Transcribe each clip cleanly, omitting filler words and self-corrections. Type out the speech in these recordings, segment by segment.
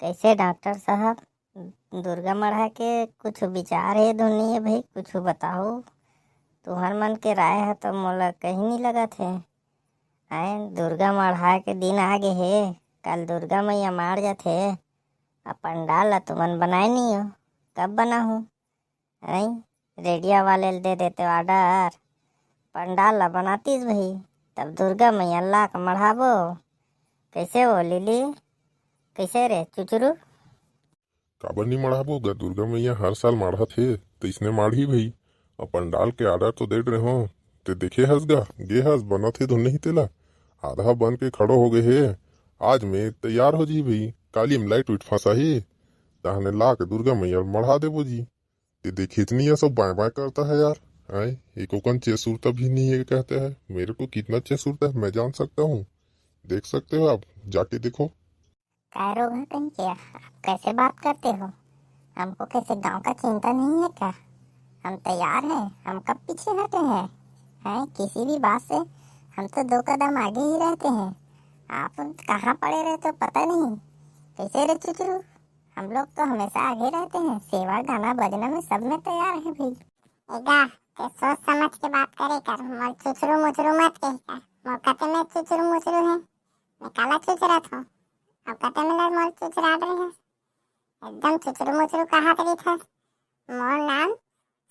कैसे डॉक्टर साहब, दुर्गा मढ़ा के कुछ विचार है धुनी है भाई, कुछ बताओ। तुहर मन के राय है तो मोला कहीं नहीं लगा थे। आए दुर्गा मढ़ा के दिन आगे है, कल दुर्गा मैया मार जाते। अब पंडाल ला तुमन बनाए नहीं हो, कब बना हूँ? आई रेडिया वाले दे देते ऑर्डर, पंडाल ला बनातीस भाई, तब दुर्गा मैया ला के मढ़ाबो। कैसे हो लिली, कैसे रे चुचरू? काबर नहीं मढ़ाबो गा, दुर्गा मैया हर साल माढ़त हे तो इसने माढ़ी भई। और पंडाल के आर्डर तो दे रहे हो, ते देखे हस गा गे हस बनत हे तो नहीं तेला आधा बन के खड़ो हो गए हे। आज में तैयार हो जी भई, काली में लाइट उठ फंसा ही तहने ला के दुर्गा मैया मढ़ा देबो जी। ते देखे इतनी है सब बाय बाय करता है यार। आए एको कन चेसूरता भी नहीं है कहते हैं, मेरे को कितना चेसूरता है मैं जान सकता हूँ। देख सकते हो आप, जाके देखो। काय रोग है कहीं क्या? आप कैसे बात करते हो? हमको कैसे गांव का चिंता नहीं है क्या? हम तैयार हैं, हम कब पीछे हटे हैं किसी भी बात से। हम तो 2 कदम आगे ही रहते हैं, आप कहाँ पड़े रहते हो पता नहीं। कैसे रे चुचरू? हम लोग तो हमेशा आगे रहते हैं, सेवा गाना बजना में सब में तैयार हैं भाई। एगा ते सोच समझ के बात करे कर, मोर चुचरू मुचरू मत कही कर। मोर कते में चुचरू मुचरू है, मैं काला चुचरा था। अब कते में मोर चुचरा रहे हैं, एकदम चुचरू मुचरू कहा तरी था। मोर नाम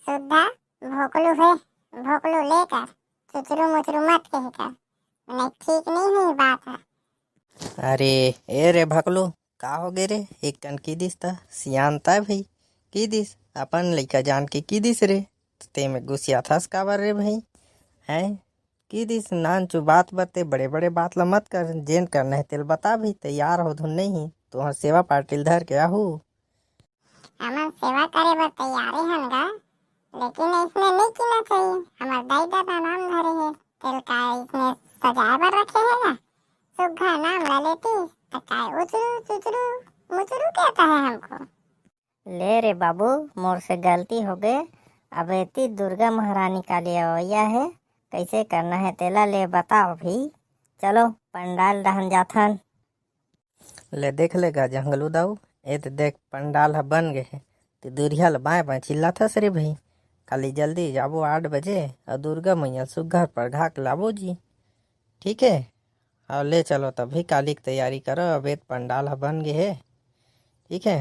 सुद्धा भोकलू है, भोकलू लेकर चुचरू मुचरू मत कही कर, नहीं ठीक नहीं है बात है। अरे ए रे भकलो, का हो गे रे? एक टन की दिस था सियानता भाई, की दिस अपन लइका जान के की दिस रे? ते में गुस्सिया थस काबर रे भाई? हैं की दिस नान चु बात बते, बड़े बड़े बात ला मत कर, जेन करना है तेल बता भी, तैयार हो धुन नहीं तो सेवा पाटिल धर के आहू। हमन सेवा करे बर तैयार हैं गा, लेकिन इसमें नहीं कीना चाहिए। हमार दाई दादा नाम धरे है, तेल का इसमें सजाए बर रखे है ना। सुग्घा नाम ला लेती तो काय उचरू चुचरू मुचरू कहता है हमको। ले रे बाबू, मोर से गलती हो गए। अब इतनी दुर्गा महारानी का लिए अवैया है, कैसे करना है तेला ले बताओ भी। चलो पंडाल दहन जाथन। ले देख लेगा जंगलू दाऊ, ए तो देख पंडाल ह बन गए है, ते दुरिया ल बाएं बाएं चिल्लाथस रे भाई। खाली जल्दी जाबो 8 बजे और दुर्गा मैया सुग्घर पर ढाक लाबो जी, ठीक है? और ले चलो तभी काली की तैयारी करो, अब एक पंडाल ह बन गए है, ठीक है?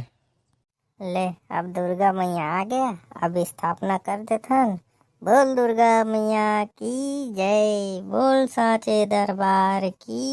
ले अब दुर्गा मैया आ गया, अब स्थापना कर देथन। बोल दुर्गा मैया की जय, बोल साचे दरबार की।